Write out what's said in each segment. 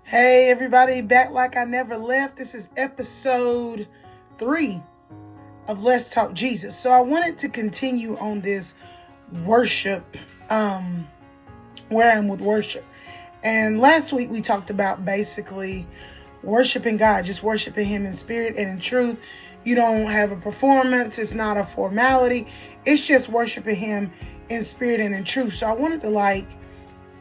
Hey everybody, back like I never left. This is episode 3 of Let's Talk Jesus. So I wanted to continue on this worship, where I'm with worship. And last week we talked about basically worshiping God, just worshiping Him in spirit and in truth. You don't have a performance. It's not a formality. It's just worshiping Him in spirit and in truth. So I wanted to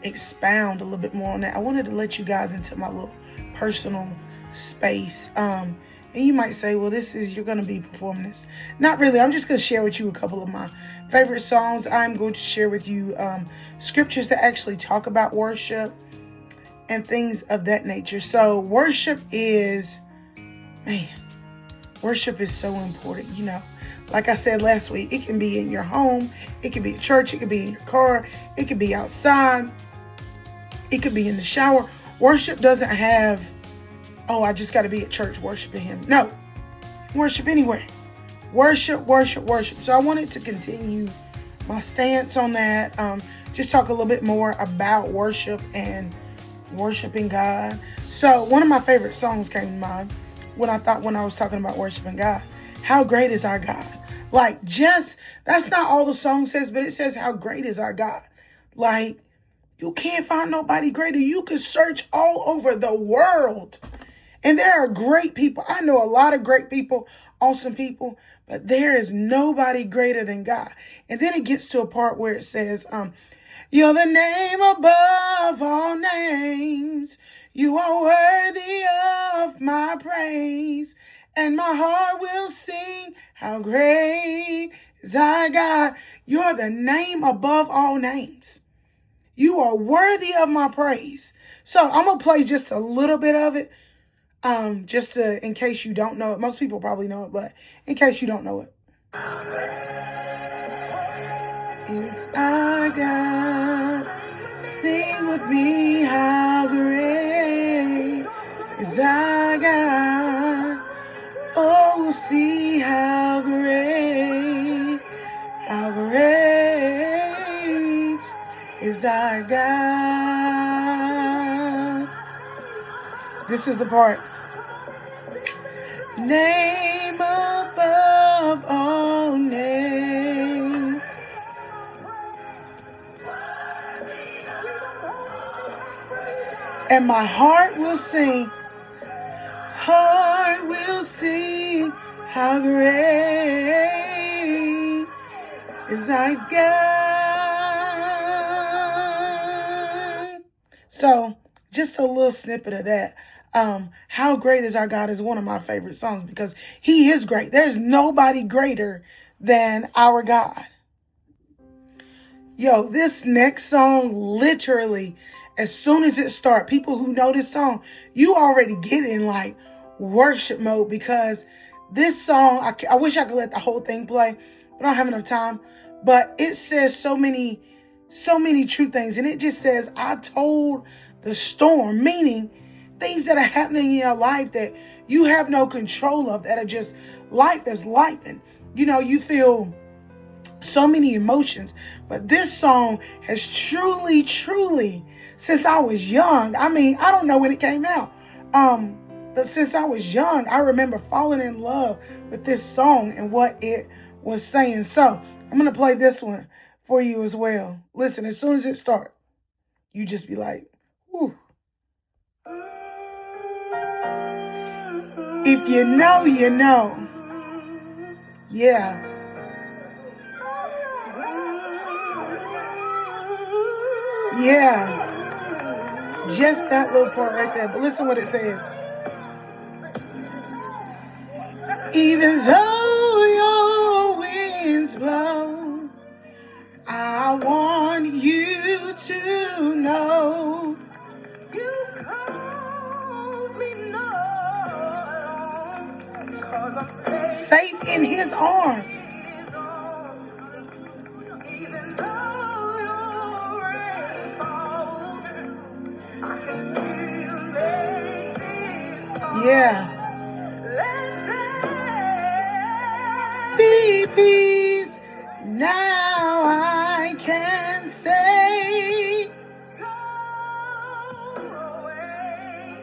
expound a little bit more on that. I wanted to let you guys into my little personal space. And you might say, well, you're going to be performing this. Not really. I'm just going to share with you a couple of my favorite songs. I'm going to share with you scriptures that actually talk about worship and things of that nature. So worship is so important. Like I said last week, it can be in your home, it can be at church, it can be in your car, it can be outside, it could be in the shower. Worship doesn't have, I just got to be at church worshiping Him. No, worship anywhere. Worship. So I wanted to continue my stance on that. Just talk a little bit more about worship and worshiping God. So one of my favorite songs came to mind when I was talking about worshiping God. How great is our God? That's not all the song says, but it says how great is our God. You can't find nobody greater. You could search all over the world. And there are great people. I know a lot of great people, awesome people, but there is nobody greater than God. And then it gets to a part where it says, you're the name above all names. You are worthy of my praise. And my heart will sing, how great is our God. You're the name above all names. You are worthy of my praise. So I'm going to play just a little bit of it. In case you don't know it. Most people probably know it, but in case you don't know it. Is our God. Sing with me, how great is our God. Oh, we'll see how great is our God. This is the part. Name above all names. And my heart will sing. How great is our God. So, just a little snippet of that. How great is our God is one of my favorite songs because He is great. There's nobody greater than our God. Yo, this next song, literally, as soon as it starts, people who know this song, you already get in worship mode because this song, I wish I could let the whole thing play, but I don't have enough time. But it says so many true things. And it just says, I told the storm, meaning things that are happening in your life that you have no control of, that are just life is life. And, you feel so many emotions. But this song has truly, since I was young, I don't know when it came out. But since I was young, I remember falling in love with this song and what it was saying. So I'm going to play this one for you as well. Listen, as soon as it starts, you just be like, whew. If you know, you know. Yeah. Yeah. Just that little part right there. But listen what it says. Even though your winds blow, I want you to know you cause me no, 'cause I'm safe in His arms. Even though your rain falls, I can still make this call. Yeah. Be peace. Now I can say, go away.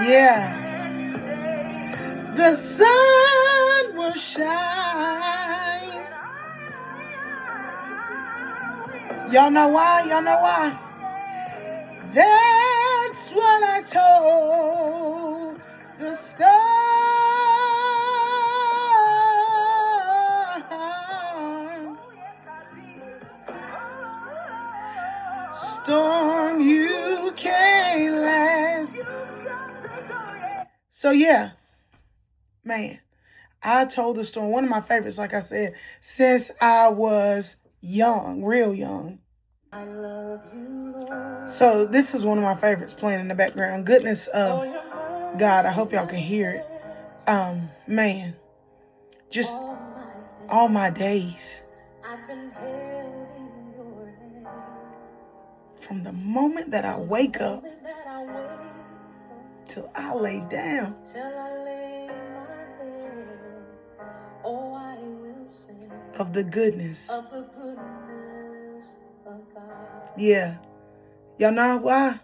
Yeah. The sun will shine. Y'all know why? Y'all know why? That's what I told the storm. Storm, you can't last. So yeah, man, I told the storm. One of my favorites, like I said, since I was young, real young. I love you, Lord. So this is one of my favorites playing in the background. Goodness of God. I hope y'all can hear it. Man, just all my days. I've been held in your hand. From the moment that I wake up till I lay down. Oh, I will sing of the goodness of God. Yeah. Y'all know why?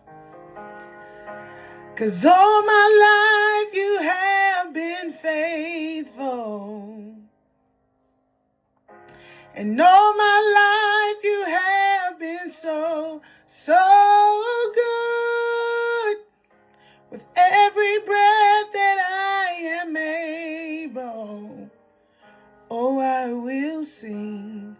'Cause all my life you have been faithful. And all my life you have been so, so good. With every breath that I am able, oh, I will sing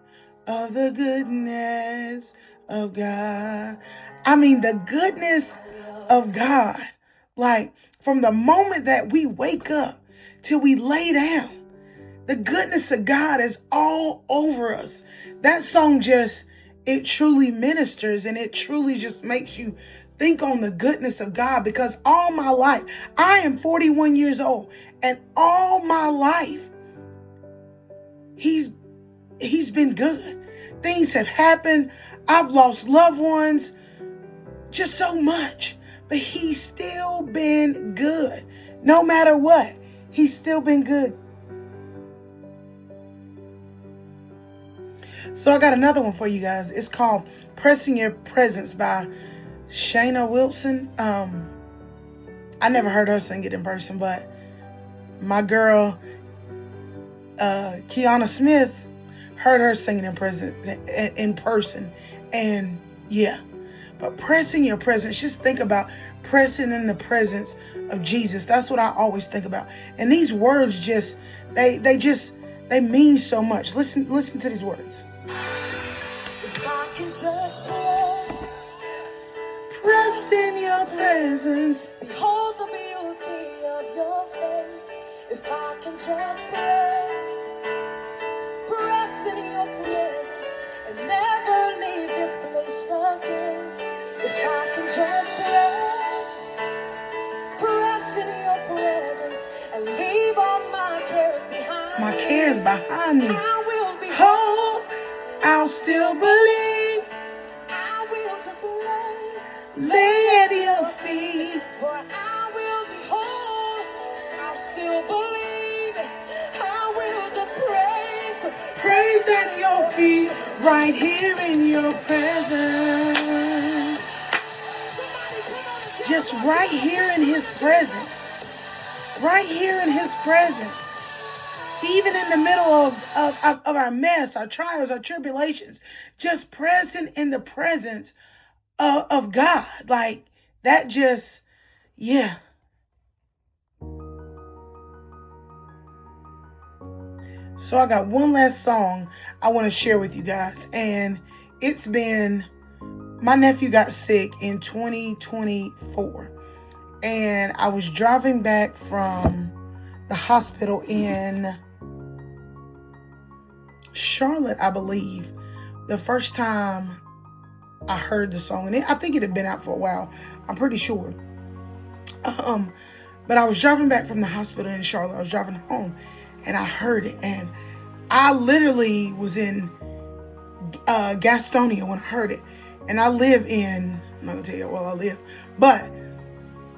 of the goodness of God. I mean, the goodness of God. Like, from the moment that we wake up till we lay down, the goodness of God is all over us. That song just, it truly ministers, and it truly just makes you think on the goodness of God. Because all my life, I am 41 years old, and all my life, He's been good. Things have happened. I've lost loved ones, just so much. But He's still been good. No matter what, He's still been good. So I got another one for you guys. It's called Pressing Your Presence by Shayna Wilson. I never heard her sing it in person, but my girl, Kiana Smith, heard her singing in person. And yeah, but pressing your presence, just think about pressing in the presence of Jesus. That's what I always think about. And these words just, they mean so much. Listen to these words. If I can just press in your presence, behold the beauty of your face. If I can just press in your presence and never leave this place again. If I can just press in your presence and leave all my cares behind. My cares behind me. I will be whole. I'll still believe. I will just lay at your feet. For I will be whole. I'll still believe. I will just praise at your feet, right here in your presence. Just right here in His presence. Right here in His presence. Even in the middle of our mess, our trials, our tribulations, just present in the presence of God. Like, that just, yeah. So I got one last song I want to share with you guys. And it's been, my nephew got sick in 2024. And I was driving back from the hospital in Charlotte, I believe, the first time I heard the song. And I think it had been out for a while. I'm pretty sure. But I was driving back from the hospital in Charlotte. I was driving home and I heard it. And I literally was in Gastonia when I heard it. And I live in, I'm not going to tell you where I live, but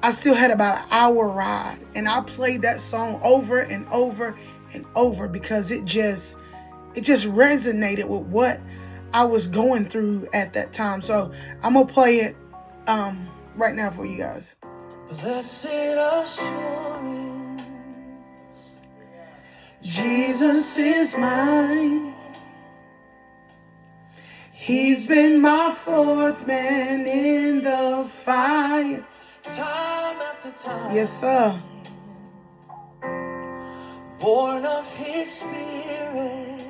I still had about an hour ride. And I played that song over and over and over because it just resonated with what I was going through at that time. So I'm going to play it right now for you guys. Blessed assurance, Jesus is mine. He's been my fourth man in the fire. time after time. Yes, sir. Born of his spirit,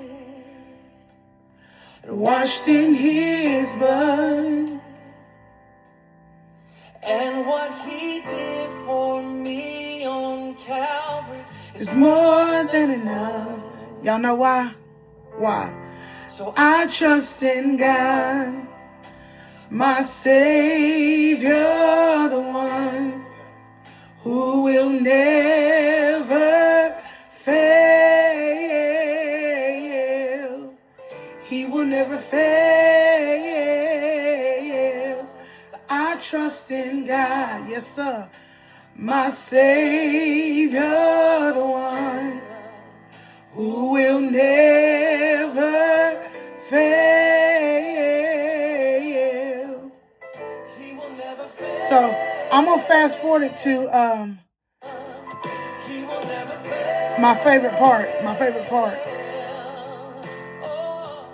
Washed in his blood. and what he did for me on Calvary It's more than enough. Y'all know why? Why? So I trust in God, my Savior, the one who will never fail. He will never fail. I trust in God, yes sir, my Savior, the one who will never fail. he will never fail. So I'm gonna fast forward it to He will never fail. my favorite part. My favorite part. Oh,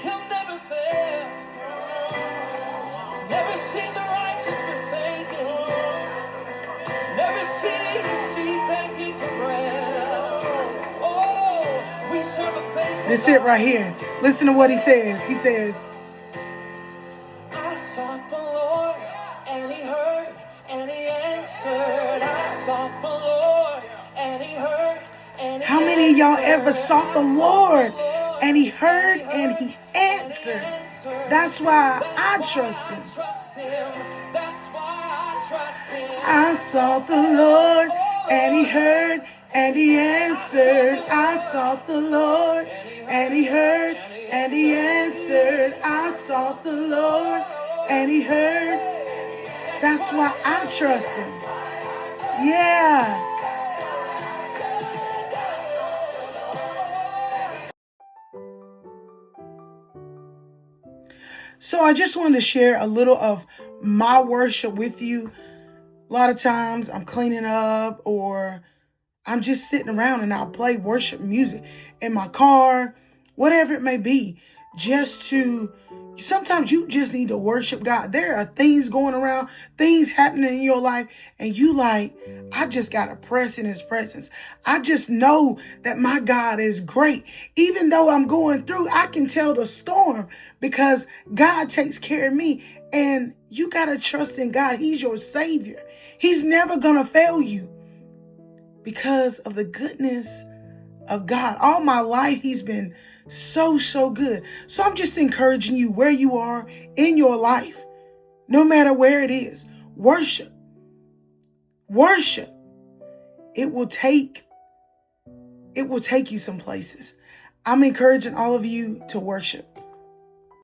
he'll never fail. Never seen the righteous forsaken. Never seen the seed begging for bread. Oh, we serve a faithful This it right here. Listen to what he says. He says, I sought the Lord, and he heard, and he answered. I sought the Lord, and he heard, and he how many of y'all ever answered. sought the Lord and he heard and he answered? That's why I trust him. That's why I trust him. I sought the Lord and he heard and he answered. I sought the Lord and he heard and he answered. I sought the Lord and he heard. That's why I trust him. Yeah. So I just wanted to share a little of my worship with you. A lot of times I'm cleaning up or I'm just sitting around and I'll play worship music in my car, whatever it may be, just to, sometimes you just need to worship God. There are things going around, things happening in your life, and you like, I just got to press in his presence. I just know that my God is great. Even though I'm going through, I can tell the storm because God takes care of me. And you got to trust in God. He's your Savior. He's never going to fail you because of the goodness of God. All my life, he's been so good. So I'm just encouraging you where you are in your life, no matter where it is, worship. Worship. It will take you some places. I'm encouraging all of you to worship.